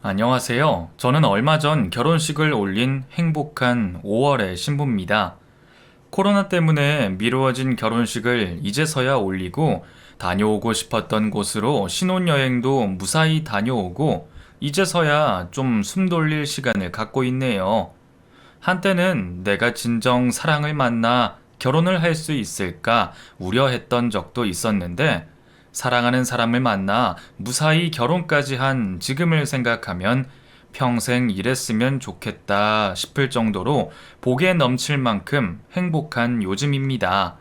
안녕하세요. 저는 얼마 전 결혼식을 올린 행복한 5월의 신부입니다. 코로나 때문에 미루어진 결혼식을 이제서야 올리고 다녀오고 싶었던 곳으로 신혼여행도 무사히 다녀오고 이제서야 좀 숨 돌릴 시간을 갖고 있네요. 한때는 내가 진정 사랑을 만나 결혼을 할 수 있을까 우려했던 적도 있었는데 사랑하는 사람을 만나 무사히 결혼까지 한 지금을 생각하면 평생 이랬으면 좋겠다 싶을 정도로 복에 넘칠 만큼 행복한 요즘입니다.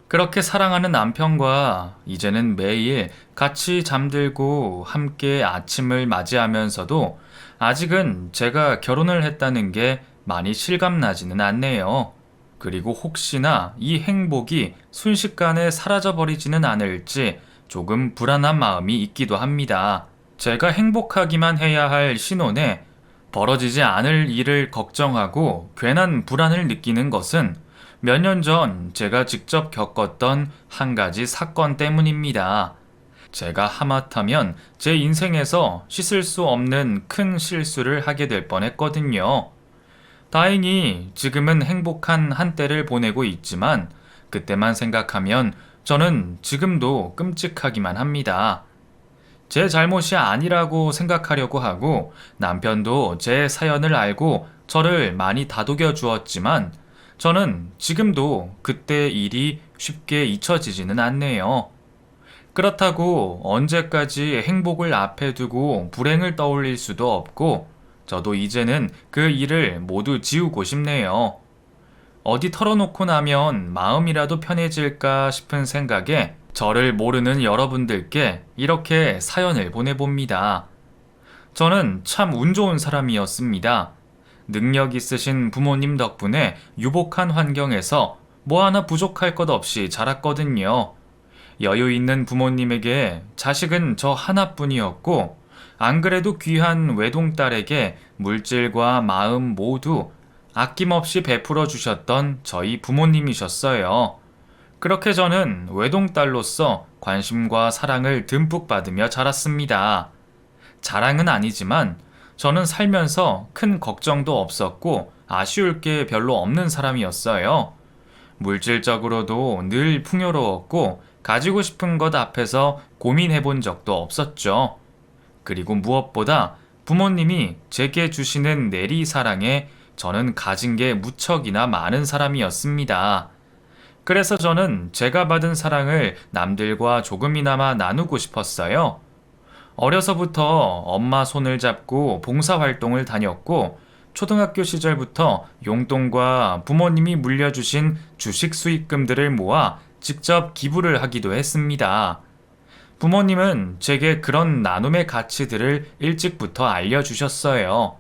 그렇게 사랑하는 남편과 이제는 매일 같이 잠들고 함께 아침을 맞이하면서도 아직은 제가 결혼을 했다는 게 많이 실감나지는 않네요. 그리고 혹시나 이 행복이 순식간에 사라져버리지는 않을지 조금 불안한 마음이 있기도 합니다. 제가 행복하기만 해야 할 신혼에 벌어지지 않을 일을 걱정하고 괜한 불안을 느끼는 것은 몇 년 전 제가 직접 겪었던 한 가지 사건 때문입니다. 제가 하마터면 제 인생에서 씻을 수 없는 큰 실수를 하게 될 뻔했거든요. 다행히 지금은 행복한 한때를 보내고 있지만 그때만 생각하면 저는 지금도 끔찍하기만 합니다. 제 잘못이 아니라고 생각하려고 하고 남편도 제 사연을 알고 저를 많이 다독여 주었지만 저는 지금도 그때 일이 쉽게 잊혀지지는 않네요. 그렇다고 언제까지 행복을 앞에 두고 불행을 떠올릴 수도 없고 저도 이제는 그 일을 모두 지우고 싶네요. 어디 털어놓고 나면 마음이라도 편해질까 싶은 생각에 저를 모르는 여러분들께 이렇게 사연을 보내봅니다. 저는 참 운 좋은 사람이었습니다. 능력 있으신 부모님 덕분에 유복한 환경에서 뭐 하나 부족할 것 없이 자랐거든요. 여유 있는 부모님에게 자식은 저 하나뿐이었고, 안 그래도 귀한 외동딸에게 물질과 마음 모두 아낌없이 베풀어 주셨던 저희 부모님이셨어요. 그렇게 저는 외동딸로서 관심과 사랑을 듬뿍 받으며 자랐습니다. 자랑은 아니지만 저는 살면서 큰 걱정도 없었고 아쉬울 게 별로 없는 사람이었어요. 물질적으로도 늘 풍요로웠고 가지고 싶은 것 앞에서 고민해 본 적도 없었죠. 그리고 무엇보다 부모님이 제게 주시는 내리 사랑에 저는 가진 게 무척이나 많은 사람이었습니다. 그래서 저는 제가 받은 사랑을 남들과 조금이나마 나누고 싶었어요. 어려서부터 엄마 손을 잡고 봉사활동을 다녔고, 초등학교 시절부터 용돈과 부모님이 물려주신 주식 수익금들을 모아 직접 기부를 하기도 했습니다. 부모님은 제게 그런 나눔의 가치들을 일찍부터 알려주셨어요.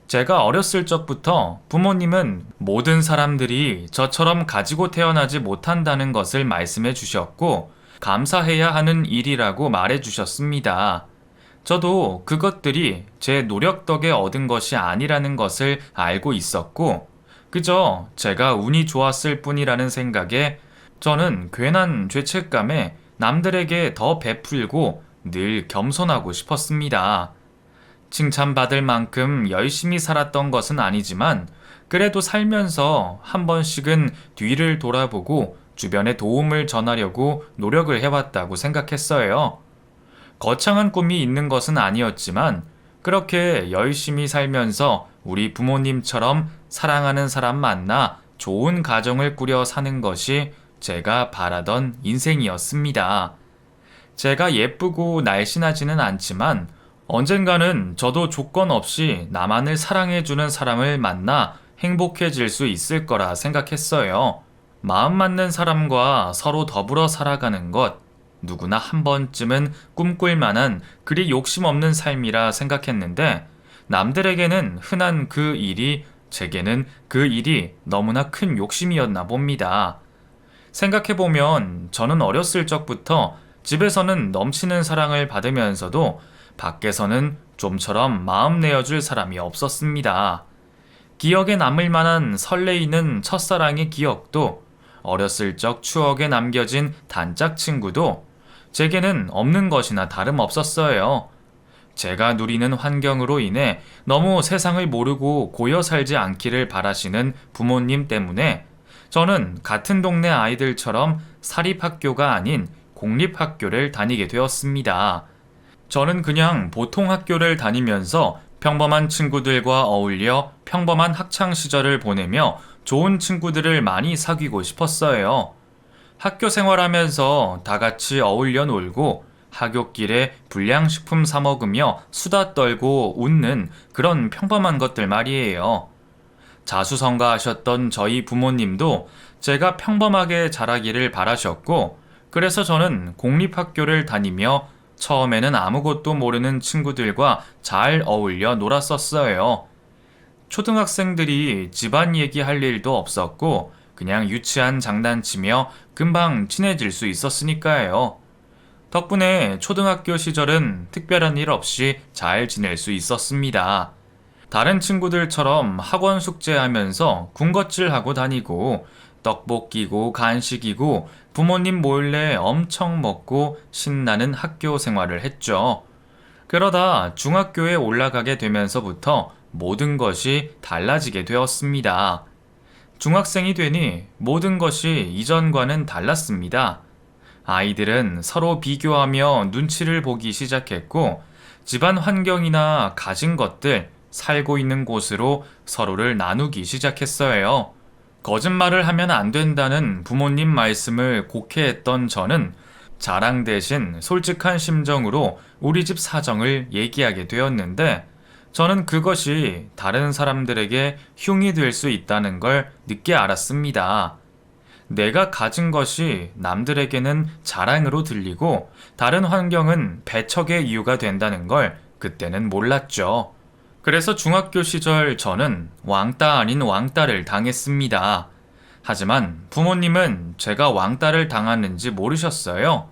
제가 어렸을 적부터 부모님은 모든 사람들이 저처럼 가지고 태어나지 못한다는 것을 말씀해 주셨고, 감사해야 하는 일이라고 말해 주셨습니다. 저도 그것들이 제 노력 덕에 얻은 것이 아니라는 것을 알고 있었고, 그저 제가 운이 좋았을 뿐이라는 생각에 저는 괜한 죄책감에 남들에게 더 베풀고 늘 겸손하고 싶었습니다. 칭찬받을 만큼 열심히 살았던 것은 아니지만 그래도 살면서 한 번씩은 뒤를 돌아보고 주변에 도움을 전하려고 노력을 해왔다고 생각했어요. 거창한 꿈이 있는 것은 아니었지만 그렇게 열심히 살면서 우리 부모님처럼 사랑하는 사람 만나 좋은 가정을 꾸려 사는 것이 제가 바라던 인생이었습니다. 제가 예쁘고 날씬하지는 않지만 언젠가는 저도 조건 없이 나만을 사랑해주는 사람을 만나 행복해질 수 있을 거라 생각했어요. 마음 맞는 사람과 서로 더불어 살아가는 것, 누구나 한 번쯤은 꿈꿀 만한 그리 욕심 없는 삶이라 생각했는데 남들에게는 흔한 그 일이 제게는 그 일이 너무나 큰 욕심이었나 봅니다. 생각해보면 저는 어렸을 적부터 집에서는 넘치는 사랑을 받으면서도 밖에서는 좀처럼 마음 내어줄 사람이 없었습니다. 기억에 남을 만한 설레이는 첫사랑의 기억도 어렸을 적 추억에 남겨진 단짝 친구도 제게는 없는 것이나 다름없었어요. 제가 누리는 환경으로 인해 너무 세상을 모르고 고여 살지 않기를 바라시는 부모님 때문에 저는 같은 동네 아이들처럼 사립학교가 아닌 공립학교를 다니게 되었습니다. 저는 그냥 보통 학교를 다니면서 평범한 친구들과 어울려 평범한 학창 시절을 보내며 좋은 친구들을 많이 사귀고 싶었어요. 학교 생활하면서 다 같이 어울려 놀고 하굣길에 불량식품 사 먹으며 수다 떨고 웃는 그런 평범한 것들 말이에요. 자수성가하셨던 저희 부모님도 제가 평범하게 자라기를 바라셨고, 그래서 저는 공립학교를 다니며 처음에는 아무것도 모르는 친구들과 잘 어울려 놀았었어요. 초등학생들이 집안 얘기할 일도 없었고, 그냥 유치한 장난치며 금방 친해질 수 있었으니까요. 덕분에 초등학교 시절은 특별한 일 없이 잘 지낼 수 있었습니다. 다른 친구들처럼 학원 숙제하면서 군것질하고 다니고 떡볶이고 간식이고 부모님 몰래 엄청 먹고 신나는 학교 생활을 했죠. 그러다 중학교에 올라가게 되면서부터 모든 것이 달라지게 되었습니다. 중학생이 되니 모든 것이 이전과는 달랐습니다. 아이들은 서로 비교하며 눈치를 보기 시작했고, 집안 환경이나 가진 것들, 살고 있는 곳으로 서로를 나누기 시작했어요. 거짓말을 하면 안 된다는 부모님 말씀을 곡해했던 저는 자랑 대신 솔직한 심정으로 우리 집 사정을 얘기하게 되었는데, 저는 그것이 다른 사람들에게 흉이 될 수 있다는 걸 늦게 알았습니다. 내가 가진 것이 남들에게는 자랑으로 들리고 다른 환경은 배척의 이유가 된다는 걸 그때는 몰랐죠. 그래서 중학교 시절 저는 왕따 아닌 왕따를 당했습니다. 하지만 부모님은 제가 왕따를 당하는지 모르셨어요.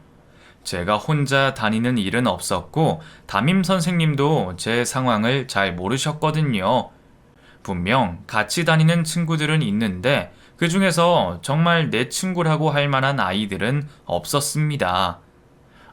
제가 혼자 다니는 일은 없었고 담임 선생님도 제 상황을 잘 모르셨거든요. 분명 같이 다니는 친구들은 있는데 그 중에서 정말 내 친구라고 할 만한 아이들은 없었습니다.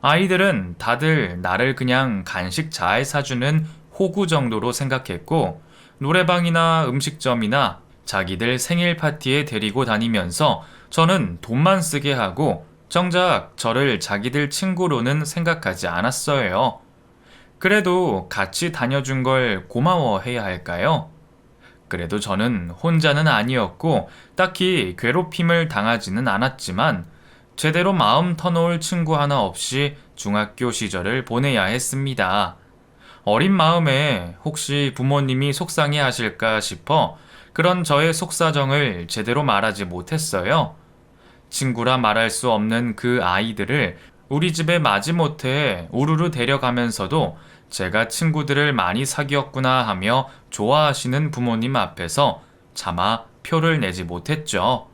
아이들은 다들 나를 그냥 간식 잘 사주는 호구 정도로 생각했고, 노래방이나 음식점이나 자기들 생일 파티에 데리고 다니면서 저는 돈만 쓰게 하고 정작 저를 자기들 친구로는 생각하지 않았어요. 그래도 같이 다녀준 걸 고마워해야 할까요? 그래도 저는 혼자는 아니었고 딱히 괴롭힘을 당하지는 않았지만 제대로 마음 터놓을 친구 하나 없이 중학교 시절을 보내야 했습니다. 어린 마음에 혹시 부모님이 속상해 하실까 싶어 그런 저의 속사정을 제대로 말하지 못했어요. 친구라 말할 수 없는 그 아이들을 우리 집에 마지못해 우르르 데려가면서도 제가 친구들을 많이 사귀었구나 하며 좋아하시는 부모님 앞에서 차마 표를 내지 못했죠.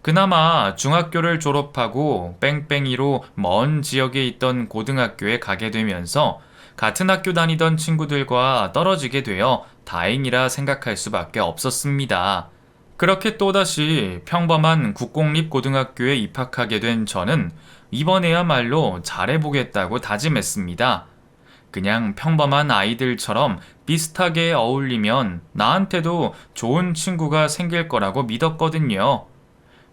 그나마 중학교를 졸업하고 뺑뺑이로 먼 지역에 있던 고등학교에 가게 되면서 같은 학교 다니던 친구들과 떨어지게 되어 다행이라 생각할 수밖에 없었습니다. 그렇게 또다시 평범한 국공립고등학교에 입학하게 된 저는 이번에야말로 잘해보겠다고 다짐했습니다. 그냥 평범한 아이들처럼 비슷하게 어울리면 나한테도 좋은 친구가 생길 거라고 믿었거든요.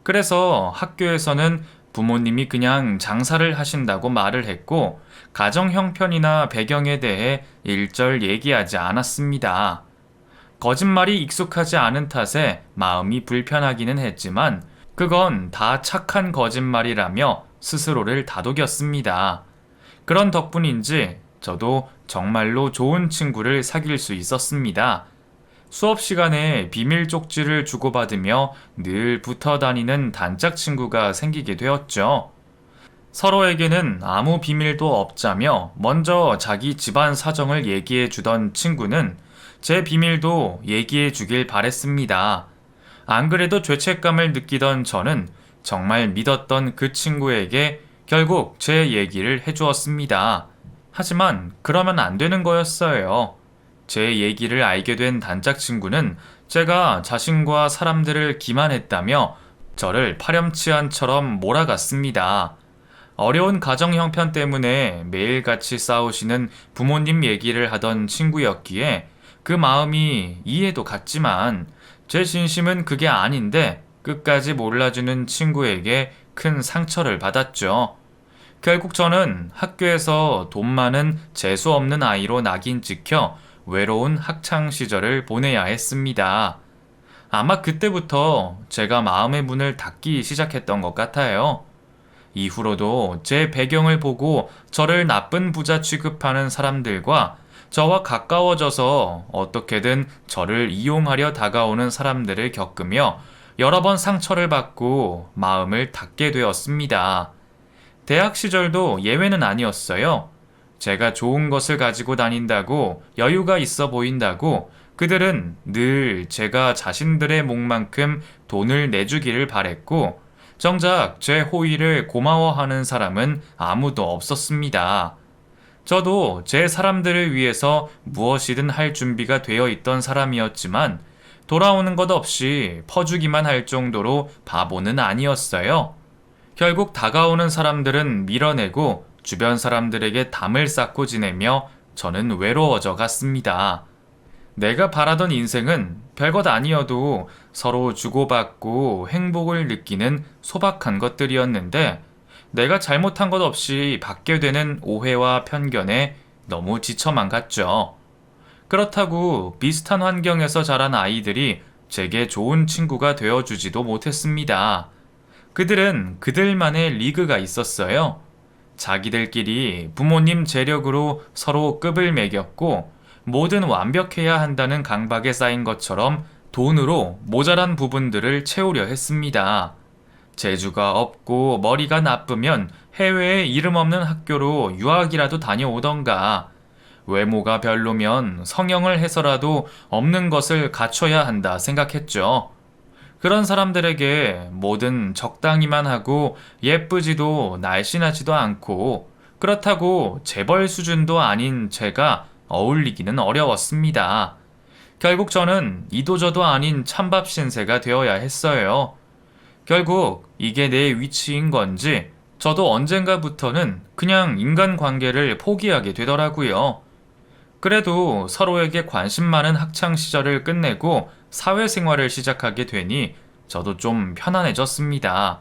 그래서 학교에서는 부모님이 그냥 장사를 하신다고 말을 했고, 가정 형편이나 배경에 대해 일절 얘기하지 않았습니다. 거짓말이 익숙하지 않은 탓에 마음이 불편하기는 했지만, 그건 다 착한 거짓말이라며 스스로를 다독였습니다. 그런 덕분인지 저도 정말로 좋은 친구를 사귈 수 있었습니다. 수업 시간에 비밀 쪽지를 주고받으며 늘 붙어 다니는 단짝 친구가 생기게 되었죠. 서로에게는 아무 비밀도 없자며 먼저 자기 집안 사정을 얘기해 주던 친구는 제 비밀도 얘기해 주길 바랬습니다. 안 그래도 죄책감을 느끼던 저는 정말 믿었던 그 친구에게 결국 제 얘기를 해주었습니다. 하지만 그러면 안 되는 거였어요. 제 얘기를 알게 된 단짝 친구는 제가 자신과 사람들을 기만했다며 저를 파렴치한처럼 몰아갔습니다. 어려운 가정 형편 때문에 매일같이 싸우시는 부모님 얘기를 하던 친구였기에 그 마음이 이해도 갔지만 제 진심은 그게 아닌데 끝까지 몰라주는 친구에게 큰 상처를 받았죠. 결국 저는 학교에서 돈 많은 재수 없는 아이로 낙인 찍혀 외로운 학창 시절을 보내야 했습니다. 아마 그때부터 제가 마음의 문을 닫기 시작했던 것 같아요. 이후로도 제 배경을 보고 저를 나쁜 부자 취급하는 사람들과 저와 가까워져서 어떻게든 저를 이용하려 다가오는 사람들을 겪으며 여러 번 상처를 받고 마음을 닫게 되었습니다. 대학 시절도 예외는 아니었어요. 제가 좋은 것을 가지고 다닌다고 여유가 있어 보인다고 그들은 늘 제가 자신들의 몫만큼 돈을 내주기를 바랬고 정작 제 호의를 고마워하는 사람은 아무도 없었습니다. 저도 제 사람들을 위해서 무엇이든 할 준비가 되어 있던 사람이었지만 돌아오는 것 없이 퍼주기만 할 정도로 바보는 아니었어요. 결국 다가오는 사람들은 밀어내고 주변 사람들에게 담을 쌓고 지내며 저는 외로워져 갔습니다. 내가 바라던 인생은 별것 아니어도 서로 주고받고 행복을 느끼는 소박한 것들이었는데 내가 잘못한 것 없이 받게 되는 오해와 편견에 너무 지쳐만 갔죠. 그렇다고 비슷한 환경에서 자란 아이들이 제게 좋은 친구가 되어주지도 못했습니다. 그들은 그들만의 리그가 있었어요. 자기들끼리 부모님 재력으로 서로 급을 매겼고 뭐든 완벽해야 한다는 강박에 쌓인 것처럼 돈으로 모자란 부분들을 채우려 했습니다. 재주가 없고 머리가 나쁘면 해외에 이름 없는 학교로 유학이라도 다녀오던가 외모가 별로면 성형을 해서라도 없는 것을 갖춰야 한다 생각했죠. 그런 사람들에게 뭐든 적당히만 하고 예쁘지도 날씬하지도 않고 그렇다고 재벌 수준도 아닌 제가 어울리기는 어려웠습니다. 결국 저는 이도저도 아닌 찬밥 신세가 되어야 했어요. 결국 이게 내 위치인 건지 저도 언젠가부터는 그냥 인간관계를 포기하게 되더라고요. 그래도 서로에게 관심 많은 학창 시절을 끝내고 사회생활을 시작하게 되니 저도 좀 편안해졌습니다.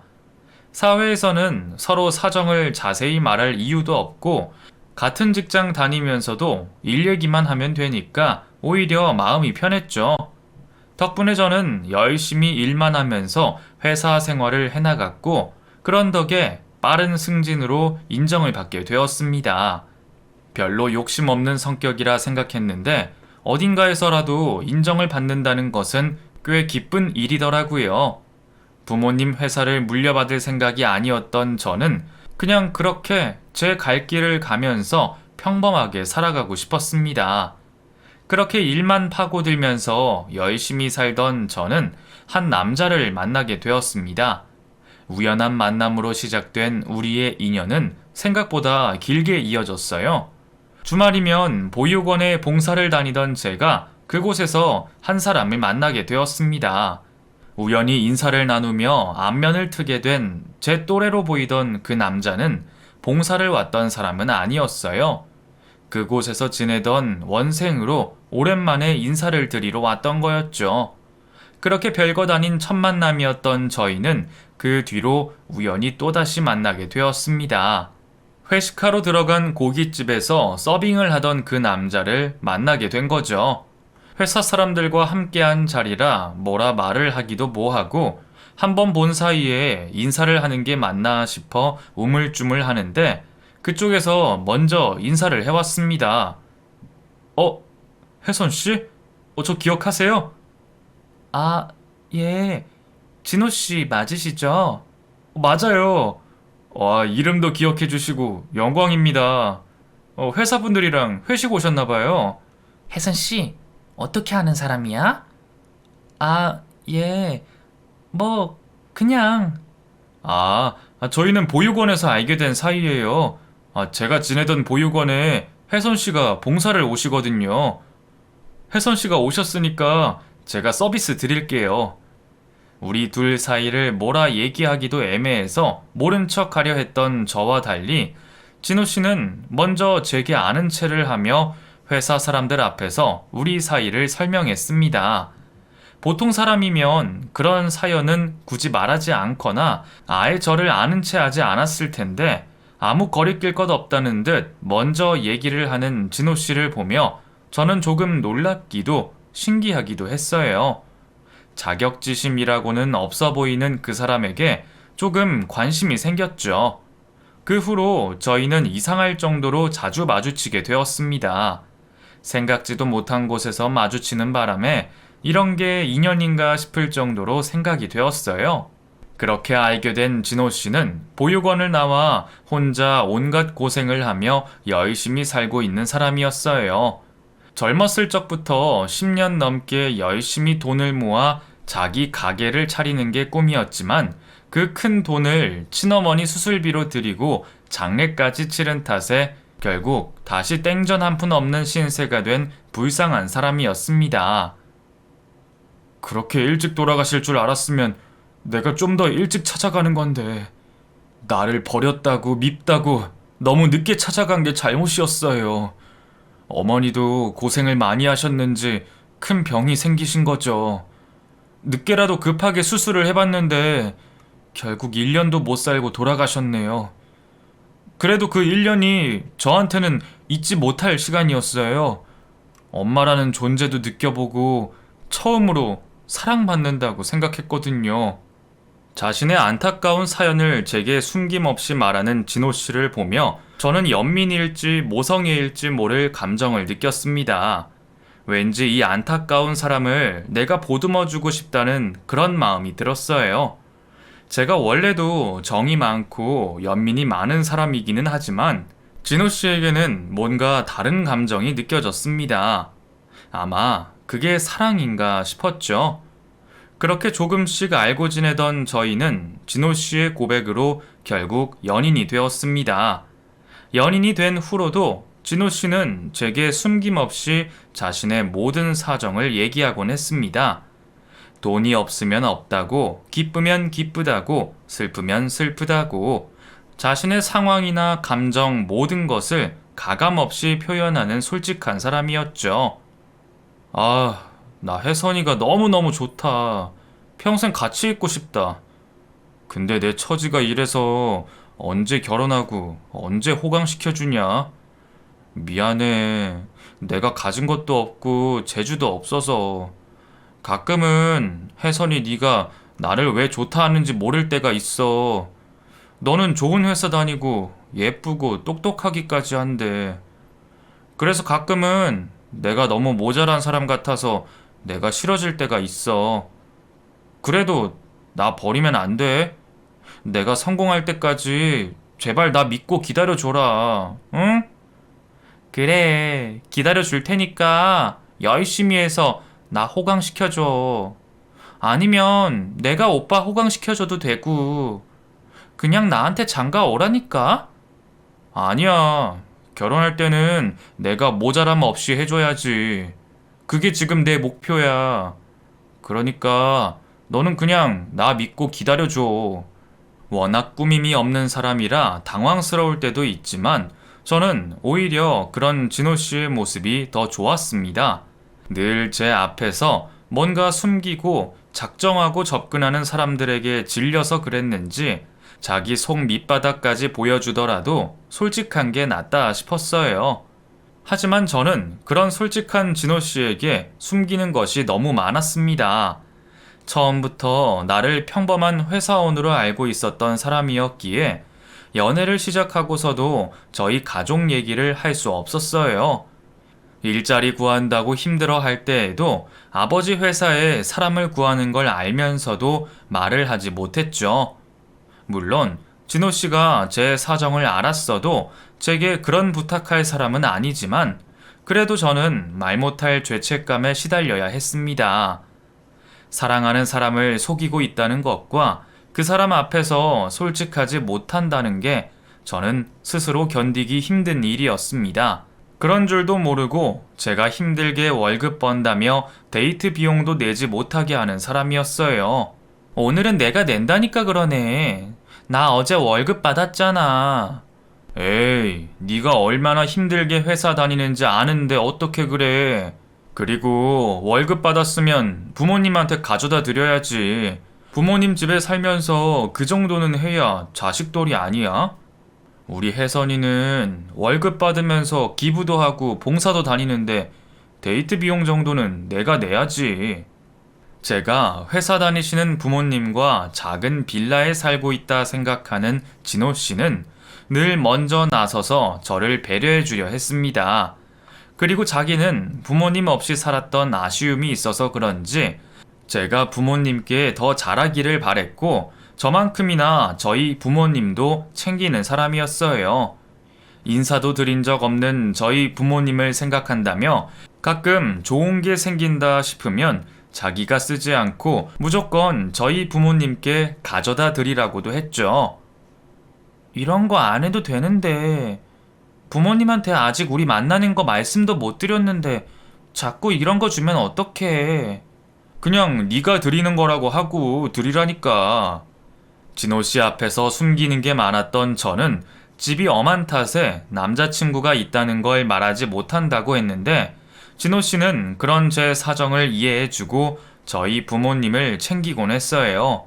사회에서는 서로 사정을 자세히 말할 이유도 없고 같은 직장 다니면서도 일 얘기만 하면 되니까 오히려 마음이 편했죠. 덕분에 저는 열심히 일만 하면서 회사 생활을 해나갔고 그런 덕에 빠른 승진으로 인정을 받게 되었습니다. 별로 욕심 없는 성격이라 생각했는데 어딘가에서라도 인정을 받는다는 것은 꽤 기쁜 일이더라고요. 부모님 회사를 물려받을 생각이 아니었던 저는 그냥 그렇게 제 갈 길을 가면서 평범하게 살아가고 싶었습니다. 그렇게 일만 파고들면서 열심히 살던 저는 한 남자를 만나게 되었습니다. 우연한 만남으로 시작된 우리의 인연은 생각보다 길게 이어졌어요. 주말이면 보육원에 봉사를 다니던 제가 그곳에서 한 사람을 만나게 되었습니다. 우연히 인사를 나누며 안면을 트게 된 제 또래로 보이던 그 남자는 봉사를 왔던 사람은 아니었어요. 그곳에서 지내던 원생으로 오랜만에 인사를 드리러 왔던 거였죠. 그렇게 별것 아닌 첫 만남이었던 저희는 그 뒤로 우연히 또다시 만나게 되었습니다. 회식하러 들어간 고깃집에서 서빙을 하던 그 남자를 만나게 된 거죠. 회사 사람들과 함께한 자리라 뭐라 말을 하기도 뭐하고 한 번 본 사이에 인사를 하는 게 맞나 싶어 우물쭈물 하는데 그쪽에서 먼저 인사를 해왔습니다. 혜선 씨? 저 기억하세요? 아, 예. 진호 씨 맞으시죠? 맞아요. 와, 이름도 기억해 주시고 영광입니다. 회사분들이랑 회식 오셨나 봐요. 혜선 씨, 어떻게 아는 사람이야? 아, 예. 뭐, 그냥. 저희는 보육원에서 알게 된 사이예요. 제가 지내던 보육원에 혜선 씨가 봉사를 오시거든요. 혜선 씨가 오셨으니까 제가 서비스 드릴게요. 우리 둘 사이를 뭐라 얘기하기도 애매해서 모른 척 하려 했던 저와 달리 진호 씨는 먼저 제게 아는 체를 하며 회사 사람들 앞에서 우리 사이를 설명했습니다. 보통 사람이면 그런 사연은 굳이 말하지 않거나 아예 저를 아는 체 하지 않았을 텐데 아무 거리낄 것 없다는 듯 먼저 얘기를 하는 진호 씨를 보며 저는 조금 놀랍기도 신기하기도 했어요. 자격지심이라고는 없어 보이는 그 사람에게 조금 관심이 생겼죠. 그 후로 저희는 이상할 정도로 자주 마주치게 되었습니다. 생각지도 못한 곳에서 마주치는 바람에 이런 게 인연인가 싶을 정도로 생각이 되었어요. 그렇게 알게 된 진호 씨는 보육원을 나와 혼자 온갖 고생을 하며 열심히 살고 있는 사람이었어요. 젊었을 적부터 10년 넘게 열심히 돈을 모아 자기 가게를 차리는 게 꿈이었지만 그 큰 돈을 친어머니 수술비로 들이고 장례까지 치른 탓에 결국 다시 땡전 한 푼 없는 신세가 된 불쌍한 사람이었습니다. 그렇게 일찍 돌아가실 줄 알았으면 내가 좀 더 일찍 찾아가는 건데 나를 버렸다고 밉다고 너무 늦게 찾아간 게 잘못이었어요. 어머니도 고생을 많이 하셨는지 큰 병이 생기신 거죠. 늦게라도 급하게 수술을 해봤는데 결국 1년도 못 살고 돌아가셨네요. 그래도 그 1년이 저한테는 잊지 못할 시간이었어요. 엄마라는 존재도 느껴보고 처음으로 사랑받는다고 생각했거든요. 자신의 안타까운 사연을 제게 숨김없이 말하는 진호 씨를 보며 저는 연민일지 모성애일지 모를 감정을 느꼈습니다. 왠지 이 안타까운 사람을 내가 보듬어주고 싶다는 그런 마음이 들었어요. 제가 원래도 정이 많고 연민이 많은 사람이기는 하지만 진호 씨에게는 뭔가 다른 감정이 느껴졌습니다. 아마 그게 사랑인가 싶었죠. 그렇게 조금씩 알고 지내던 저희는 진호 씨의 고백으로 결국 연인이 되었습니다. 연인이 된 후로도 진호 씨는 제게 숨김없이 자신의 모든 사정을 얘기하곤 했습니다. 돈이 없으면 없다고, 기쁘면 기쁘다고, 슬프면 슬프다고, 자신의 상황이나 감정 모든 것을 가감없이 표현하는 솔직한 사람이었죠. 아, 나 혜선이가 너무너무 좋다. 평생 같이 있고 싶다. 근데 내 처지가 이래서 언제 결혼하고 언제 호강시켜주냐? 미안해. 내가 가진 것도 없고 재주도 없어서. 가끔은 혜선이 네가 나를 왜 좋다 하는지 모를 때가 있어. 너는 좋은 회사 다니고 예쁘고 똑똑하기까지 한데. 그래서 가끔은 내가 너무 모자란 사람 같아서 내가 싫어질 때가 있어. 그래도 나 버리면 안 돼. 내가 성공할 때까지 제발 나 믿고 기다려줘라. 응? 그래, 기다려줄 테니까 열심히 해서 나 호강시켜줘. 아니면 내가 오빠 호강시켜줘도 되고. 그냥 나한테 장가 오라니까? 아니야. 결혼할 때는 내가 모자람 없이 해줘야지. 그게 지금 내 목표야. 그러니까 너는 그냥 나 믿고 기다려줘. 워낙 꾸밈이 없는 사람이라 당황스러울 때도 있지만 저는 오히려 그런 진호 씨의 모습이 더 좋았습니다. 늘 제 앞에서 뭔가 숨기고 작정하고 접근하는 사람들에게 질려서 그랬는지 자기 속 밑바닥까지 보여주더라도 솔직한 게 낫다 싶었어요. 하지만 저는 그런 솔직한 진호 씨에게 숨기는 것이 너무 많았습니다. 처음부터 나를 평범한 회사원으로 알고 있었던 사람이었기에 연애를 시작하고서도 저희 가족 얘기를 할 수 없었어요. 일자리 구한다고 힘들어 할 때에도 아버지 회사에 사람을 구하는 걸 알면서도 말을 하지 못했죠. 물론 진호 씨가 제 사정을 알았어도 제게 그런 부탁할 사람은 아니지만 그래도 저는 말 못할 죄책감에 시달려야 했습니다. 사랑하는 사람을 속이고 있다는 것과 그 사람 앞에서 솔직하지 못한다는 게 저는 스스로 견디기 힘든 일이었습니다. 그런 줄도 모르고 제가 힘들게 월급 번다며 데이트 비용도 내지 못하게 하는 사람이었어요. 오늘은 내가 낸다니까 그러네. 나 어제 월급 받았잖아. 에이, 네가 얼마나 힘들게 회사 다니는지 아는데 어떻게 그래. 그리고 월급 받았으면 부모님한테 가져다 드려야지. 부모님 집에 살면서 그 정도는 해야 자식돌이 아니야? 우리 혜선이는 월급 받으면서 기부도 하고 봉사도 다니는데 데이트 비용 정도는 내가 내야지. 제가 회사 다니시는 부모님과 작은 빌라에 살고 있다 생각하는 진호 씨는 늘 먼저 나서서 저를 배려해 주려 했습니다. 그리고 자기는 부모님 없이 살았던 아쉬움이 있어서 그런지 제가 부모님께 더 잘하기를 바랬고 저만큼이나 저희 부모님도 챙기는 사람이었어요. 인사도 드린 적 없는 저희 부모님을 생각한다며 가끔 좋은 게 생긴다 싶으면 자기가 쓰지 않고 무조건 저희 부모님께 가져다 드리라고도 했죠. 이런 거 안 해도 되는데 부모님한테 아직 우리 만나는 거 말씀도 못 드렸는데 자꾸 이런 거 주면 어떡해. 그냥 네가 드리는 거라고 하고 드리라니까. 진호 씨 앞에서 숨기는 게 많았던 저는 집이 엄한 탓에 남자친구가 있다는 걸 말하지 못한다고 했는데 진호 씨는 그런 제 사정을 이해해주고 저희 부모님을 챙기곤 했어요.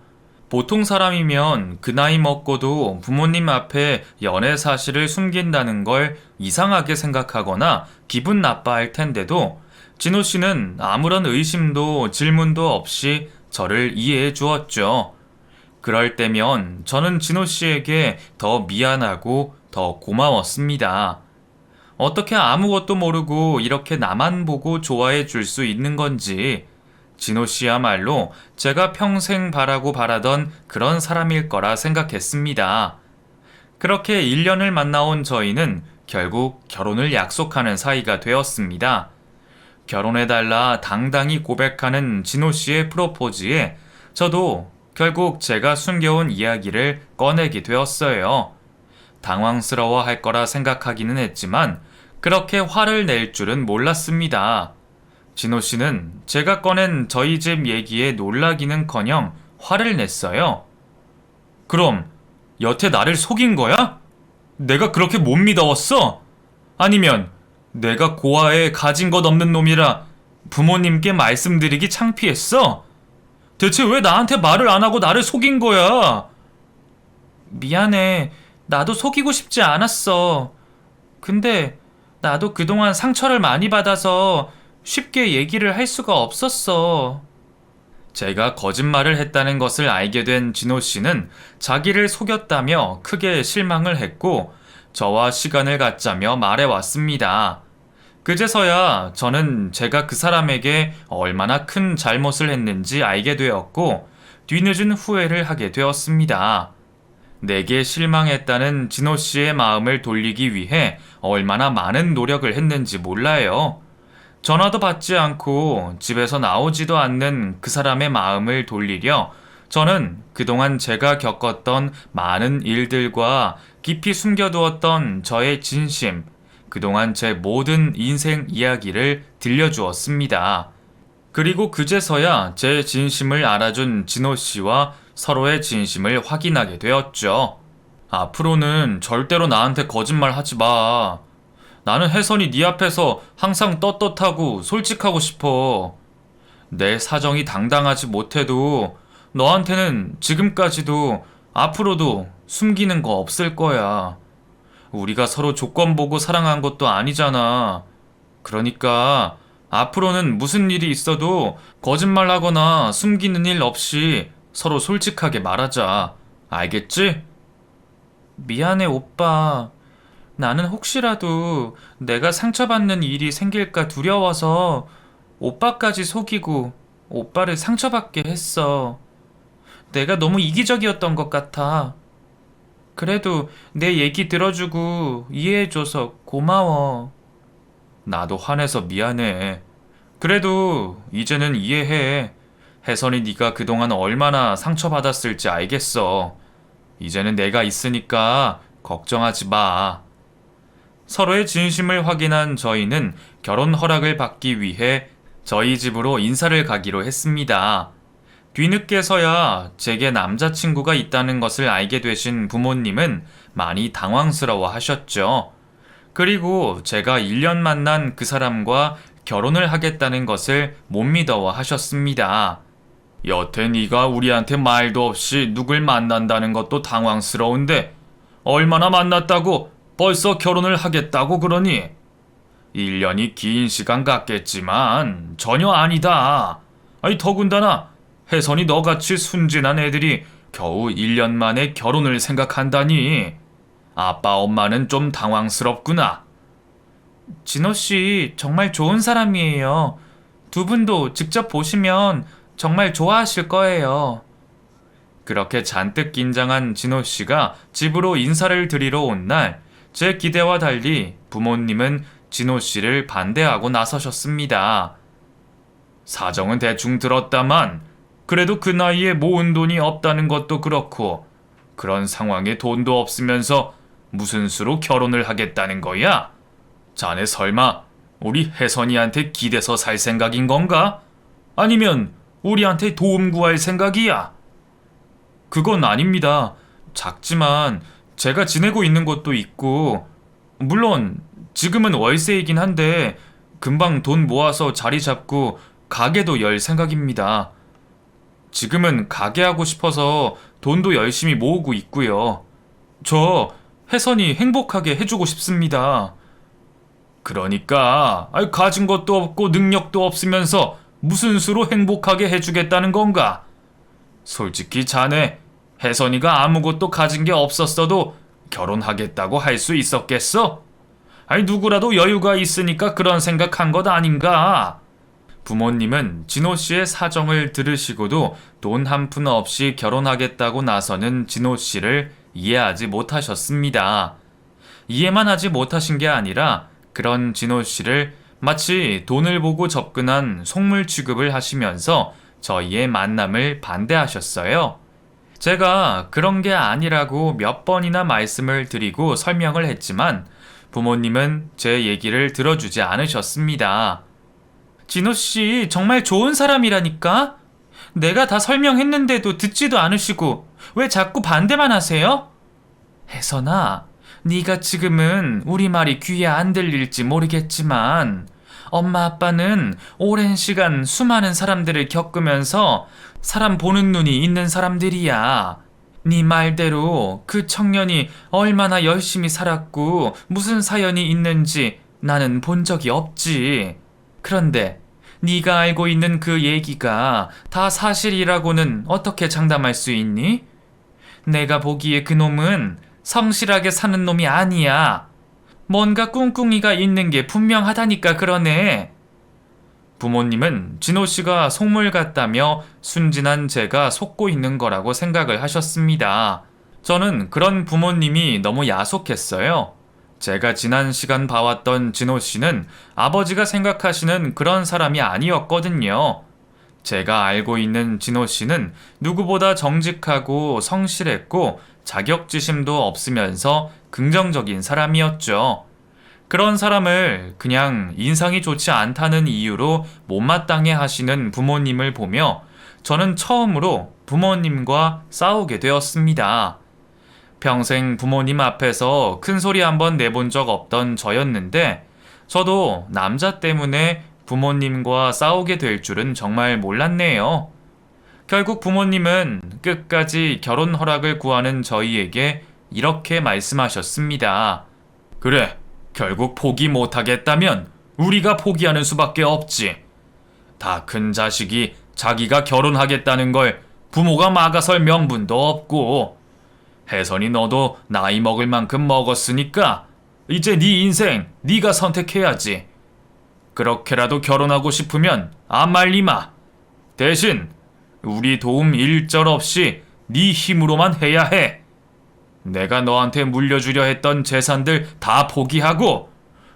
보통 사람이면 그 나이 먹고도 부모님 앞에 연애 사실을 숨긴다는 걸 이상하게 생각하거나 기분 나빠할 텐데도 진호 씨는 아무런 의심도 질문도 없이 저를 이해해 주었죠. 그럴 때면 저는 진호 씨에게 더 미안하고 더 고마웠습니다. 어떻게 아무것도 모르고 이렇게 나만 보고 좋아해 줄 수 있는 건지 진호 씨야말로 제가 평생 바라고 바라던 그런 사람일 거라 생각했습니다. 그렇게 1년을 만나온 저희는 결국 결혼을 약속하는 사이가 되었습니다. 결혼해달라 당당히 고백하는 진호 씨의 프로포즈에 저도 결국 제가 숨겨온 이야기를 꺼내게 되었어요. 당황스러워 할 거라 생각하기는 했지만 그렇게 화를 낼 줄은 몰랐습니다. 진호 씨는 제가 꺼낸 저희 집 얘기에 놀라기는커녕 화를 냈어요. 그럼 여태 나를 속인 거야? 내가 그렇게 못 믿어왔어? 아니면 내가 고아에 가진 것 없는 놈이라 부모님께 말씀드리기 창피했어? 대체 왜 나한테 말을 안 하고 나를 속인 거야? 미안해. 나도 속이고 싶지 않았어. 근데 나도 그동안 상처를 많이 받아서 쉽게 얘기를 할 수가 없었어. 제가 거짓말을 했다는 것을 알게 된 진호 씨는 자기를 속였다며 크게 실망을 했고 저와 시간을 갖자며 말해왔습니다. 그제서야 저는 제가 그 사람에게 얼마나 큰 잘못을 했는지 알게 되었고 뒤늦은 후회를 하게 되었습니다. 내게 실망했다는 진호 씨의 마음을 돌리기 위해 얼마나 많은 노력을 했는지 몰라요. 전화도 받지 않고 집에서 나오지도 않는 그 사람의 마음을 돌리려 저는 그동안 제가 겪었던 많은 일들과 깊이 숨겨두었던 저의 진심, 그동안 제 모든 인생 이야기를 들려주었습니다. 그리고 그제서야 제 진심을 알아준 진호 씨와 서로의 진심을 확인하게 되었죠. 앞으로는 절대로 나한테 거짓말 하지 마. 나는 혜선이 네 앞에서 항상 떳떳하고 솔직하고 싶어. 내 사정이 당당하지 못해도 너한테는 지금까지도 앞으로도 숨기는 거 없을 거야. 우리가 서로 조건 보고 사랑한 것도 아니잖아. 그러니까 앞으로는 무슨 일이 있어도 거짓말하거나 숨기는 일 없이 서로 솔직하게 말하자. 알겠지? 미안해, 오빠. 나는 혹시라도 내가 상처받는 일이 생길까 두려워서 오빠까지 속이고 오빠를 상처받게 했어. 내가 너무 이기적이었던 것 같아. 그래도 내 얘기 들어주고 이해해줘서 고마워. 나도 화내서 미안해. 그래도 이제는 이해해. 혜선이 네가 그동안 얼마나 상처받았을지 알겠어. 이제는 내가 있으니까 걱정하지 마. 서로의 진심을 확인한 저희는 결혼 허락을 받기 위해 저희 집으로 인사를 가기로 했습니다. 뒤늦게서야 제게 남자친구가 있다는 것을 알게 되신 부모님은 많이 당황스러워 하셨죠. 그리고 제가 1년 만난 그 사람과 결혼을 하겠다는 것을 못 믿어워 하셨습니다. 여태 네가 우리한테 말도 없이 누굴 만난다는 것도 당황스러운데 얼마나 만났다고 벌써 결혼을 하겠다고 그러니? 1년이 긴 시간 같겠지만 전혀 아니다. 아니 더군다나 혜선이 너같이 순진한 애들이 겨우 1년 만에 결혼을 생각한다니. 아빠 엄마는 좀 당황스럽구나. 진호씨 정말 좋은 사람이에요. 두 분도 직접 보시면 정말 좋아하실 거예요. 그렇게 잔뜩 긴장한 진호씨가 집으로 인사를 드리러 온 날, 제 기대와 달리 부모님은 진호씨를 반대하고 나서셨습니다. 사정은 대충 들었다만 그래도 그 나이에 모은 돈이 없다는 것도 그렇고 그런 상황에 돈도 없으면서 무슨 수로 결혼을 하겠다는 거야? 자네 설마 우리 혜선이한테 기대서 살 생각인 건가? 아니면 우리한테 도움 구할 생각이야? 그건 아닙니다. 작지만 제가 지내고 있는 곳도 있고 물론 지금은 월세이긴 한데 금방 돈 모아서 자리 잡고 가게도 열 생각입니다. 지금은 가게 하고 싶어서 돈도 열심히 모으고 있고요. 저 혜선이 행복하게 해주고 싶습니다. 그러니까 가진 것도 없고 능력도 없으면서 무슨 수로 행복하게 해주겠다는 건가? 솔직히 자네 혜선이가 아무것도 가진 게 없었어도 결혼하겠다고 할 수 있었겠어? 누구라도 여유가 있으니까 그런 생각한 것 아닌가? 부모님은 진호 씨의 사정을 들으시고도 돈 한 푼 없이 결혼하겠다고 나서는 진호 씨를 이해하지 못하셨습니다. 이해만 하지 못하신 게 아니라 그런 진호 씨를 마치 돈을 보고 접근한 속물 취급을 하시면서 저희의 만남을 반대하셨어요. 제가 그런 게 아니라고 몇 번이나 말씀을 드리고 설명을 했지만 부모님은 제 얘기를 들어주지 않으셨습니다. 진호 씨 정말 좋은 사람이라니까? 내가 다 설명했는데도 듣지도 않으시고 왜 자꾸 반대만 하세요? 혜선아, 네가 지금은 우리 말이 귀에 안 들릴지 모르겠지만 엄마 아빠는 오랜 시간 수많은 사람들을 겪으면서 사람 보는 눈이 있는 사람들이야. 네 말대로 그 청년이 얼마나 열심히 살았고 무슨 사연이 있는지 나는 본 적이 없지. 그런데 네가 알고 있는 그 얘기가 다 사실이라고는 어떻게 장담할 수 있니? 내가 보기에 그 놈은 성실하게 사는 놈이 아니야. 뭔가 꿍꿍이가 있는 게 분명하다니까 그러네. 부모님은 진호 씨가 속물 같다며 순진한 제가 속고 있는 거라고 생각을 하셨습니다. 저는 그런 부모님이 너무 야속했어요. 제가 지난 시간 봐왔던 진호 씨는 아버지가 생각하시는 그런 사람이 아니었거든요. 제가 알고 있는 진호 씨는 누구보다 정직하고 성실했고 자격지심도 없으면서 긍정적인 사람이었죠. 그런 사람을 그냥 인상이 좋지 않다는 이유로 못마땅해 하시는 부모님을 보며 저는 처음으로 부모님과 싸우게 되었습니다. 평생 부모님 앞에서 큰 소리 한번 내본 적 없던 저였는데 저도 남자 때문에 부모님과 싸우게 될 줄은 정말 몰랐네요. 결국 부모님은 끝까지 결혼 허락을 구하는 저희에게 이렇게 말씀하셨습니다. 그래, 결국 포기 못하겠다면 우리가 포기하는 수밖에 없지. 다 큰 자식이 자기가 결혼하겠다는 걸 부모가 막아설 명분도 없고 혜선이 너도 나이 먹을 만큼 먹었으니까 이제 네 인생 네가 선택해야지. 그렇게라도 결혼하고 싶으면 안 말리마. 대신 우리 도움 일절 없이 네 힘으로만 해야 해. 내가 너한테 물려주려 했던 재산들 다 포기하고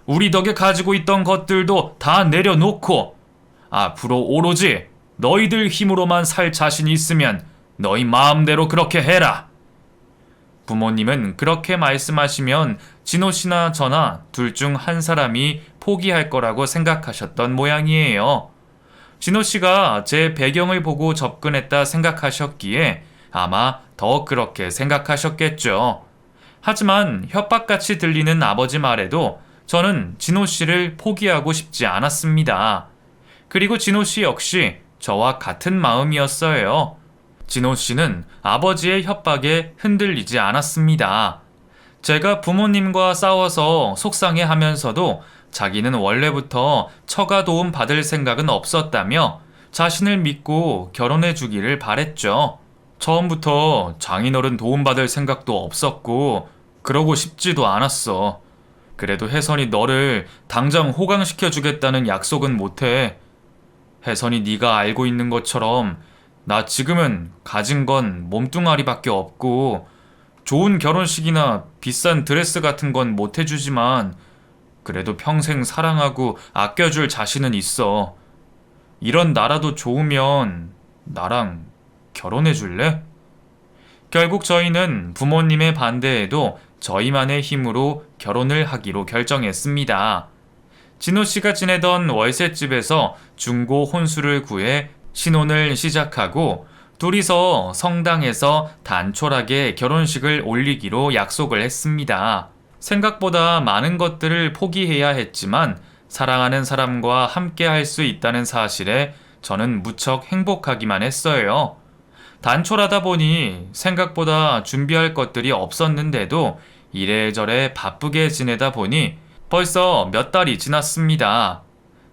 우리 덕에 가지고 있던 것들도 다 내려놓고 앞으로 오로지 너희들 힘으로만 살 자신이 있으면 너희 마음대로 그렇게 해라. 부모님은 그렇게 말씀하시면 진호 씨나 저나 둘 중 한 사람이 포기할 거라고 생각하셨던 모양이에요. 진호 씨가 제 배경을 보고 접근했다 생각하셨기에 아마 더 그렇게 생각하셨겠죠. 하지만 협박같이 들리는 아버지 말에도 저는 진호 씨를 포기하고 싶지 않았습니다. 그리고 진호 씨 역시 저와 같은 마음이었어요. 진호 씨는 아버지의 협박에 흔들리지 않았습니다. 제가 부모님과 싸워서 속상해 하면서도 자기는 원래부터 처가 도움 받을 생각은 없었다며 자신을 믿고 결혼해 주기를 바랬죠. 처음부터 장인어른 도움받을 생각도 없었고 그러고 싶지도 않았어. 그래도 혜선이 너를 당장 호강시켜 주겠다는 약속은 못해. 혜선이 네가 알고 있는 것처럼 나 지금은 가진 건 몸뚱아리밖에 없고 좋은 결혼식이나 비싼 드레스 같은 건 못 해주지만 그래도 평생 사랑하고 아껴줄 자신은 있어. 이런 나라도 좋으면 나랑 결혼해 줄래? 결국 저희는 부모님의 반대에도 저희만의 힘으로 결혼을 하기로 결정했습니다. 진호 씨가 지내던 월세집에서 중고 혼수를 구해 신혼을 시작하고 둘이서 성당에서 단촐하게 결혼식을 올리기로 약속을 했습니다. 생각보다 많은 것들을 포기해야 했지만 사랑하는 사람과 함께 할 수 있다는 사실에 저는 무척 행복하기만 했어요. 단촐하다 보니 생각보다 준비할 것들이 없었는데도 이래저래 바쁘게 지내다 보니 벌써 몇 달이 지났습니다.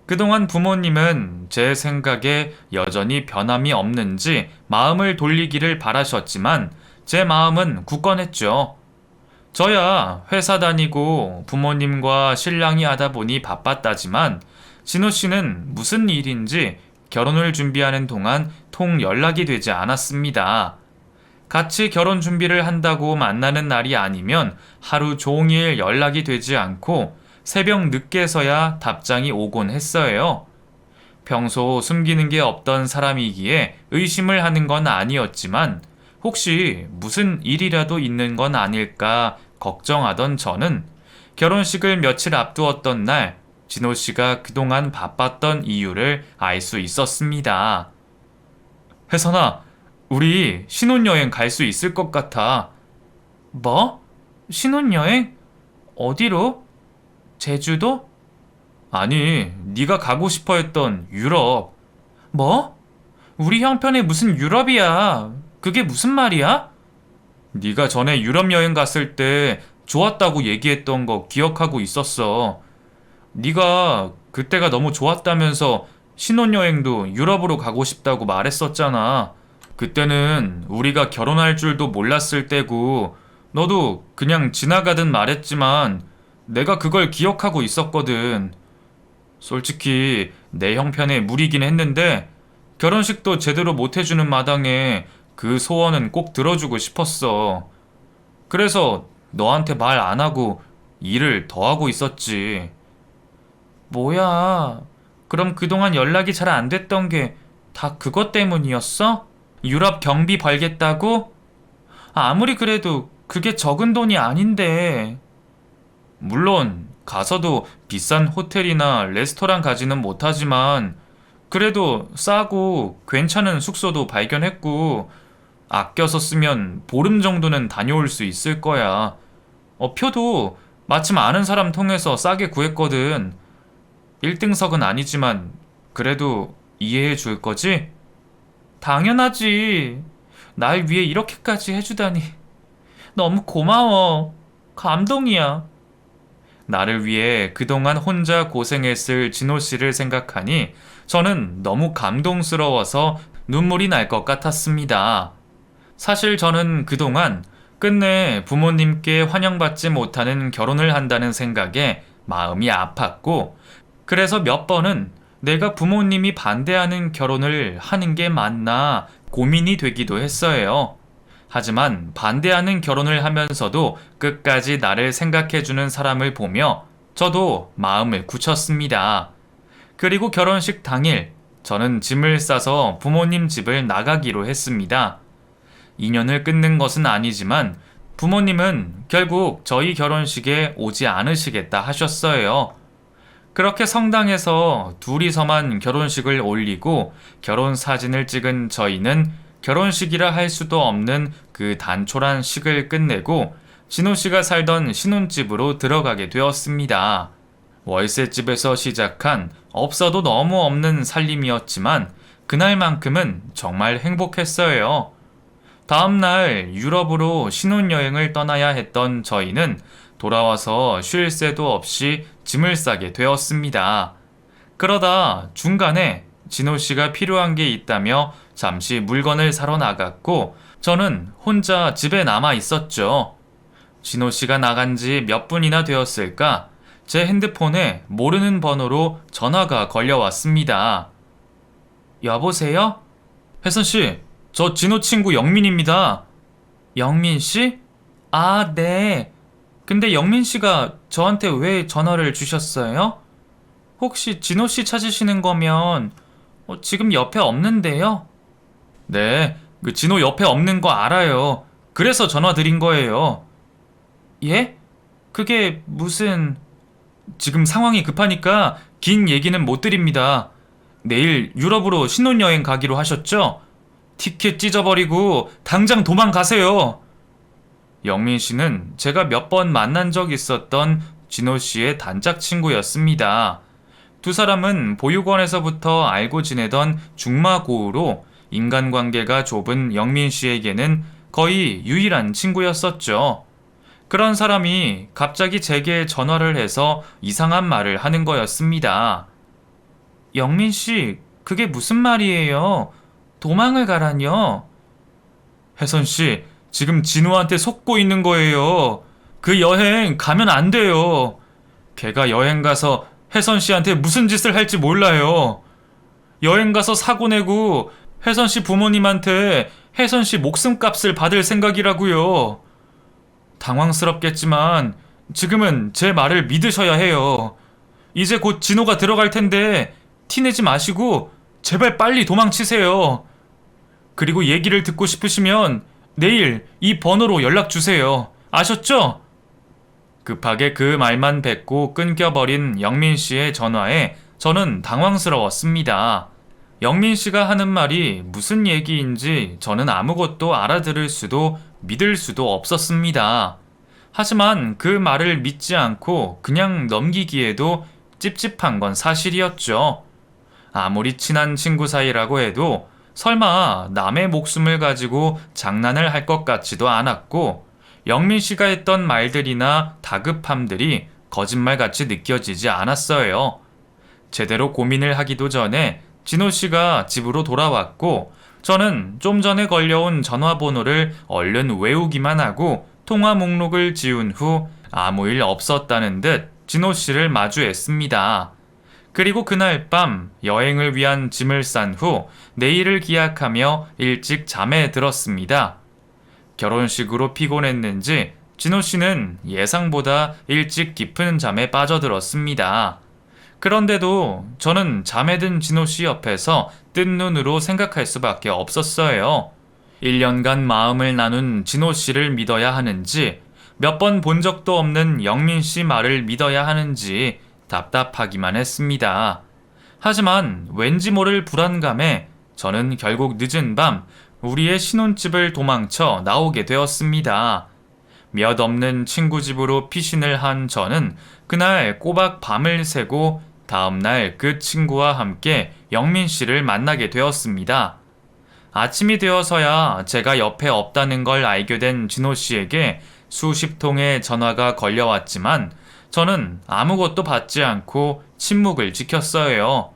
그동안 부모님은 제 생각에 여전히 변함이 없는지 마음을 돌리기를 바라셨지만 제 마음은 굳건했죠. 저야 회사 다니고 부모님과 신랑이 하다 보니 바빴다지만 진호 씨는 무슨 일인지 결혼을 준비하는 동안 통 연락이 되지 않았습니다. 같이 결혼 준비를 한다고 만나는 날이 아니면 하루 종일 연락이 되지 않고 새벽 늦게서야 답장이 오곤 했어요. 평소 숨기는 게 없던 사람이기에 의심을 하는 건 아니었지만 혹시 무슨 일이라도 있는 건 아닐까 걱정하던 저는 결혼식을 며칠 앞두었던 날 진호 씨가 그동안 바빴던 이유를 알 수 있었습니다. 혜선아, 우리 신혼여행 갈 수 있을 것 같아. 뭐? 신혼여행? 어디로? 제주도? 아니, 네가 가고 싶어 했던 유럽. 뭐? 우리 형편에 무슨 유럽이야? 그게 무슨 말이야? 네가 전에 유럽 여행 갔을 때 좋았다고 얘기했던 거 기억하고 있었어. 네가 그때가 너무 좋았다면서 신혼여행도 유럽으로 가고 싶다고 말했었잖아. 그때는 우리가 결혼할 줄도 몰랐을 때고 너도 그냥 지나가듯 말했지만 내가 그걸 기억하고 있었거든. 솔직히 내 형편에 무리긴 했는데 결혼식도 제대로 못 해주는 마당에 그 소원은 꼭 들어주고 싶었어. 그래서 너한테 말 안 하고 일을 더 하고 있었지. 뭐야? 그럼 그동안 연락이 잘 안 됐던 게 다 그것 때문이었어? 유럽 경비 벌겠다고? 아무리 그래도 그게 적은 돈이 아닌데. 물론 가서도 비싼 호텔이나 레스토랑 가지는 못하지만 그래도 싸고 괜찮은 숙소도 발견했고 아껴서 쓰면 보름 정도는 다녀올 수 있을 거야. 표도 마침 아는 사람 통해서 싸게 구했거든. 1등석은 아니지만 그래도 이해해 줄 거지? 당연하지. 날 위해 이렇게까지 해주다니. 너무 고마워. 감동이야. 나를 위해 그동안 혼자 고생했을 진호 씨를 생각하니 저는 너무 감동스러워서 눈물이 날 것 같았습니다. 사실 저는 그동안 끝내 부모님께 환영받지 못하는 결혼을 한다는 생각에 마음이 아팠고 그래서 몇 번은 내가 부모님이 반대하는 결혼을 하는 게 맞나 고민이 되기도 했어요. 하지만 반대하는 결혼을 하면서도 끝까지 나를 생각해주는 사람을 보며 저도 마음을 굳혔습니다. 그리고 결혼식 당일 저는 짐을 싸서 부모님 집을 나가기로 했습니다. 인연을 끊는 것은 아니지만 부모님은 결국 저희 결혼식에 오지 않으시겠다 하셨어요. 그렇게 성당에서 둘이서만 결혼식을 올리고 결혼 사진을 찍은 저희는 결혼식이라 할 수도 없는 그 단촐한 식을 끝내고 진호 씨가 살던 신혼집으로 들어가게 되었습니다. 월세집에서 시작한 없어도 너무 없는 살림이었지만 그날만큼은 정말 행복했어요. 다음날 유럽으로 신혼여행을 떠나야 했던 저희는 돌아와서 쉴 새도 없이 짐을 싸게 되었습니다. 그러다 중간에 진호 씨가 필요한 게 있다며 잠시 물건을 사러 나갔고 저는 혼자 집에 남아 있었죠. 진호 씨가 나간 지 몇 분이나 되었을까? 제 핸드폰에 모르는 번호로 전화가 걸려왔습니다. 여보세요? 혜선 씨, 저 진호 친구 영민입니다. 영민 씨? 아, 네. 근데 영민 씨가 저한테 왜 전화를 주셨어요? 혹시 진호 씨 찾으시는 거면 지금 옆에 없는데요? 네, 그 진호 옆에 없는 거 알아요. 그래서 전화 드린 거예요. 예? 그게 무슨... 지금 상황이 급하니까 긴 얘기는 못 드립니다. 내일 유럽으로 신혼여행 가기로 하셨죠? 티켓 찢어버리고 당장 도망가세요. 영민 씨는 제가 몇 번 만난 적 있었던 진호 씨의 단짝 친구였습니다. 두 사람은 보육원에서부터 알고 지내던 중마고우로 인간관계가 좁은 영민 씨에게는 거의 유일한 친구였었죠. 그런 사람이 갑자기 제게 전화를 해서 이상한 말을 하는 거였습니다. 영민 씨, 그게 무슨 말이에요? 도망을 가라뇨? 혜선 씨, 지금 진우한테 속고 있는 거예요. 그 여행 가면 안 돼요. 걔가 여행 가서 혜선 씨한테 무슨 짓을 할지 몰라요. 여행 가서 사고 내고 혜선 씨 부모님한테 혜선 씨 목숨값을 받을 생각이라고요. 당황스럽겠지만 지금은 제 말을 믿으셔야 해요. 이제 곧 진호가 들어갈 텐데 티내지 마시고 제발 빨리 도망치세요. 그리고 얘기를 듣고 싶으시면 내일 이 번호로 연락 주세요. 아셨죠? 급하게 그 말만 뱉고 끊겨버린 영민 씨의 전화에 저는 당황스러웠습니다. 영민 씨가 하는 말이 무슨 얘기인지 저는 아무것도 알아들을 수도 믿을 수도 없었습니다. 하지만 그 말을 믿지 않고 그냥 넘기기에도 찝찝한 건 사실이었죠. 아무리 친한 친구 사이라고 해도 설마 남의 목숨을 가지고 장난을 할 것 같지도 않았고 영민 씨가 했던 말들이나 다급함들이 거짓말같이 느껴지지 않았어요. 제대로 고민을 하기도 전에 진호 씨가 집으로 돌아왔고 저는 좀 전에 걸려온 전화번호를 얼른 외우기만 하고 통화 목록을 지운 후 아무 일 없었다는 듯 진호 씨를 마주했습니다. 그리고 그날 밤 여행을 위한 짐을 싼 후 내일을 기약하며 일찍 잠에 들었습니다. 결혼식으로 피곤했는지 진호 씨는 예상보다 일찍 깊은 잠에 빠져들었습니다. 그런데도 저는 잠에 든 진호 씨 옆에서 뜬 눈으로 생각할 수밖에 없었어요. 1년간 마음을 나눈 진호 씨를 믿어야 하는지, 몇 번 본 적도 없는 영민 씨 말을 믿어야 하는지 답답하기만 했습니다. 하지만 왠지 모를 불안감에 저는 결국 늦은 밤 우리의 신혼집을 도망쳐 나오게 되었습니다. 몇 없는 친구 집으로 피신을 한 저는 그날 꼬박 밤을 새고 다음날 그 친구와 함께 영민 씨를 만나게 되었습니다. 아침이 되어서야 제가 옆에 없다는 걸 알게 된 진호 씨에게 수십 통의 전화가 걸려왔지만 저는 아무것도 받지 않고 침묵을 지켰어요.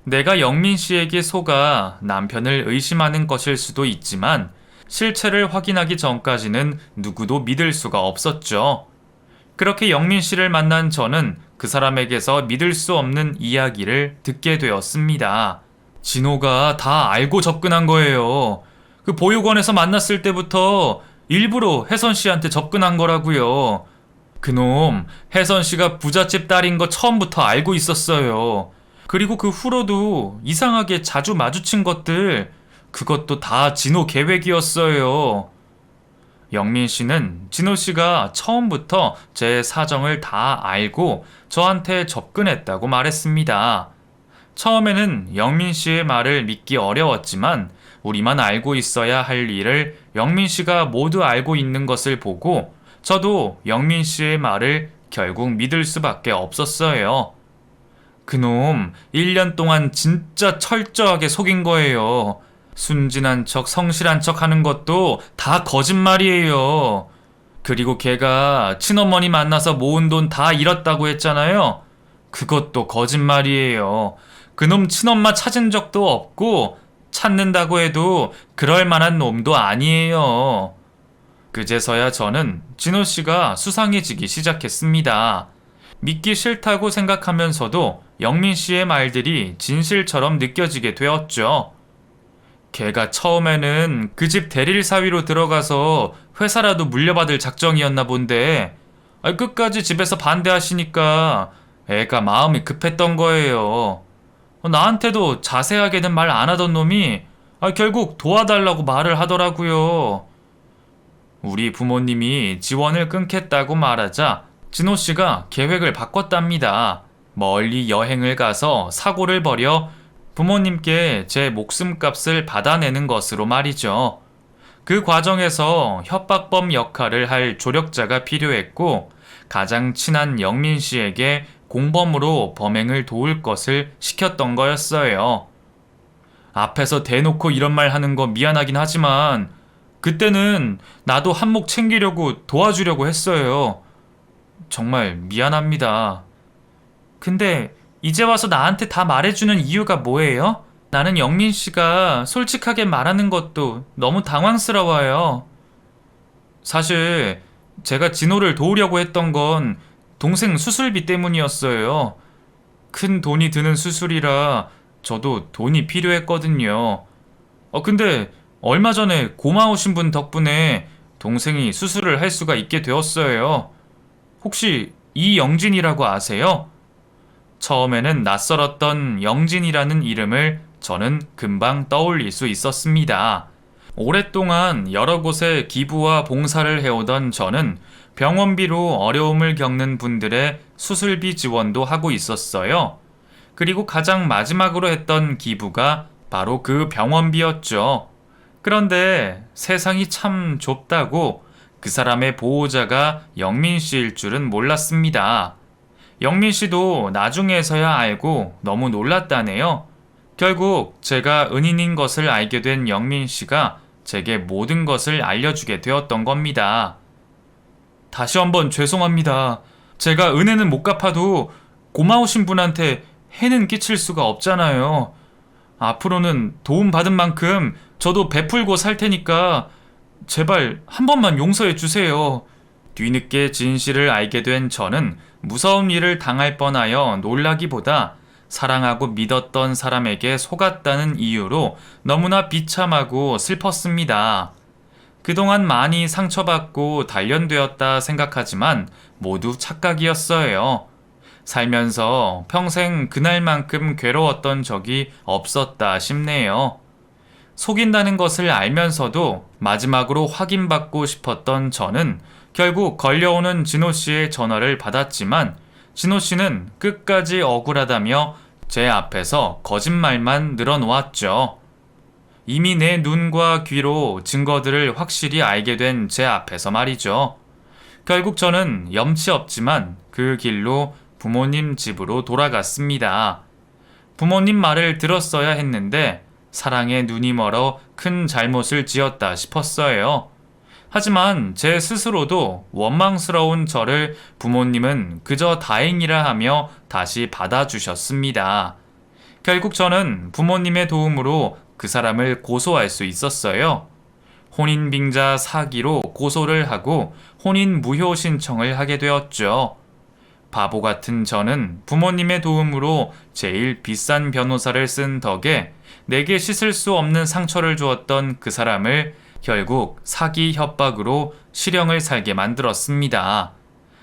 내가 영민 씨에게 속아 남편을 의심하는 것일 수도 있지만 실체를 확인하기 전까지는 누구도 믿을 수가 없었죠. 그렇게 영민 씨를 만난 저는 그 사람에게서 믿을 수 없는 이야기를 듣게 되었습니다. 진호가 다 알고 접근한 거예요. 그 보육원에서 만났을 때부터 일부러 혜선 씨한테 접근한 거라고요. 그놈 혜선 씨가 부잣집 딸인 거 처음부터 알고 있었어요. 그리고 그 후로도 이상하게 자주 마주친 것들, 그것도 다 진호 계획이었어요. 영민 씨는 진호 씨가 처음부터 제 사정을 다 알고 저한테 접근했다고 말했습니다. 처음에는 영민 씨의 말을 믿기 어려웠지만 우리만 알고 있어야 할 일을 영민 씨가 모두 알고 있는 것을 보고 저도 영민 씨의 말을 결국 믿을 수밖에 없었어요. 그놈 1년 동안 진짜 철저하게 속인 거예요. 순진한 척, 성실한 척 하는 것도 다 거짓말이에요. 그리고 걔가 친어머니 만나서 모은 돈 다 잃었다고 했잖아요. 그것도 거짓말이에요. 그놈 친엄마 찾은 적도 없고 찾는다고 해도 그럴 만한 놈도 아니에요. 그제서야 저는 진호 씨가 수상해지기 시작했습니다. 믿기 싫다고 생각하면서도 영민 씨의 말들이 진실처럼 느껴지게 되었죠. 걔가 처음에는 그 집 대릴 사위로 들어가서 회사라도 물려받을 작정이었나 본데 끝까지 집에서 반대하시니까 애가 마음이 급했던 거예요. 나한테도 자세하게는 말 안 하던 놈이 결국 도와달라고 말을 하더라고요. 우리 부모님이 지원을 끊겠다고 말하자 진호 씨가 계획을 바꿨답니다. 멀리 여행을 가서 사고를 벌여 부모님께 제 목숨값을 받아내는 것으로 말이죠. 그 과정에서 협박범 역할을 할 조력자가 필요했고 가장 친한 영민 씨에게 공범으로 범행을 도울 것을 시켰던 거였어요. 앞에서 대놓고 이런 말 하는 거 미안하긴 하지만 그때는 나도 한몫 챙기려고 도와주려고 했어요. 정말 미안합니다. 근데 이제 와서 나한테 다 말해주는 이유가 뭐예요? 나는 영민 씨가 솔직하게 말하는 것도 너무 당황스러워요. 사실 제가 진호를 도우려고 했던 건 동생 수술비 때문이었어요. 큰 돈이 드는 수술이라 저도 돈이 필요했거든요. 근데 얼마 전에 고마우신 분 덕분에 동생이 수술을 할 수가 있게 되었어요. 혹시 이영진이라고 아세요? 처음에는 낯설었던 영진이라는 이름을 저는 금방 떠올릴 수 있었습니다. 오랫동안 여러 곳에 기부와 봉사를 해오던 저는 병원비로 어려움을 겪는 분들의 수술비 지원도 하고 있었어요. 그리고 가장 마지막으로 했던 기부가 바로 그 병원비였죠. 그런데 세상이 참 좁다고 그 사람의 보호자가 영민 씨일 줄은 몰랐습니다. 영민 씨도 나중에서야 알고 너무 놀랐다네요. 결국 제가 은인인 것을 알게 된 영민 씨가 제게 모든 것을 알려주게 되었던 겁니다. 다시 한번 죄송합니다. 제가 은혜는 못 갚아도 고마우신 분한테 해는 끼칠 수가 없잖아요. 앞으로는 도움받은 만큼 저도 베풀고 살 테니까 제발 한 번만 용서해 주세요. 뒤늦게 진실을 알게 된 저는 무서운 일을 당할 뻔하여 놀라기보다 사랑하고 믿었던 사람에게 속았다는 이유로 너무나 비참하고 슬펐습니다. 그동안 많이 상처받고 단련되었다 생각하지만 모두 착각이었어요. 살면서 평생 그날만큼 괴로웠던 적이 없었다 싶네요. 속인다는 것을 알면서도 마지막으로 확인받고 싶었던 저는 결국 걸려오는 진호 씨의 전화를 받았지만 진호 씨는 끝까지 억울하다며 제 앞에서 거짓말만 늘어놓았죠. 이미 내 눈과 귀로 증거들을 확실히 알게 된 제 앞에서 말이죠. 결국 저는 염치 없지만 그 길로 부모님 집으로 돌아갔습니다. 부모님 말을 들었어야 했는데 사랑에 눈이 멀어 큰 잘못을 지었다 싶었어요. 하지만 제 스스로도 원망스러운 저를 부모님은 그저 다행이라 하며 다시 받아주셨습니다. 결국 저는 부모님의 도움으로 그 사람을 고소할 수 있었어요. 혼인빙자 사기로 고소를 하고 혼인 무효 신청을 하게 되었죠. 바보 같은 저는 부모님의 도움으로 제일 비싼 변호사를 쓴 덕에 내게 씻을 수 없는 상처를 주었던 그 사람을 결국 사기 협박으로 실형을 살게 만들었습니다.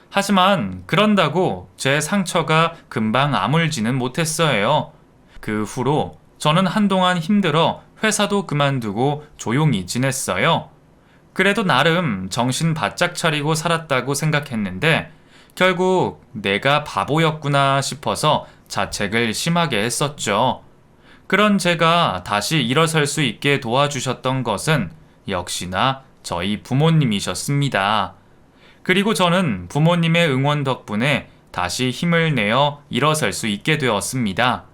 하지만 그런다고 제 상처가 금방 아물지는 못했어요. 그 후로 저는 한동안 힘들어 회사도 그만두고 조용히 지냈어요. 그래도 나름 정신 바짝 차리고 살았다고 생각했는데 결국 내가 바보였구나 싶어서 자책을 심하게 했었죠. 그런 제가 다시 일어설 수 있게 도와주셨던 것은 역시나 저희 부모님이셨습니다. 그리고 저는 부모님의 응원 덕분에 다시 힘을 내어 일어설 수 있게 되었습니다.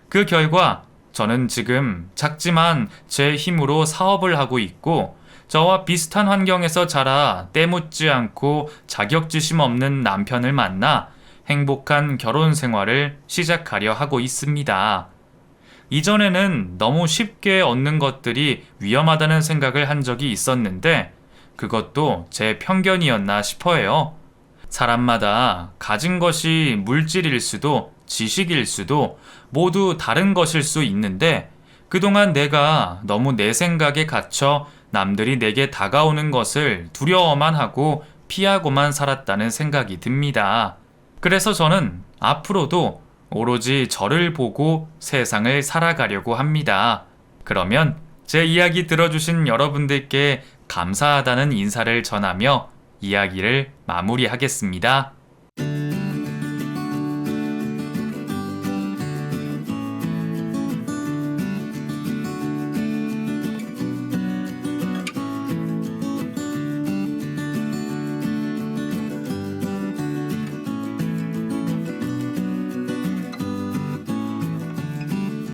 그 결과 저는 지금 작지만 제 힘으로 사업을 하고 있고 저와 비슷한 환경에서 자라 때묻지 않고 자격지심 없는 남편을 만나 행복한 결혼 생활을 시작하려 하고 있습니다. 이전에는 너무 쉽게 얻는 것들이 위험하다는 생각을 한 적이 있었는데 그것도 제 편견이었나 싶어요. 사람마다 가진 것이 물질일 수도 지식일 수도 모두 다른 것일 수 있는데 그동안 내가 너무 내 생각에 갇혀 남들이 내게 다가오는 것을 두려워만 하고 피하고만 살았다는 생각이 듭니다. 그래서 저는 앞으로도 오로지 저를 보고 세상을 살아가려고 합니다. 그러면 제 이야기 들어주신 여러분들께 감사하다는 인사를 전하며 이야기를 마무리하겠습니다.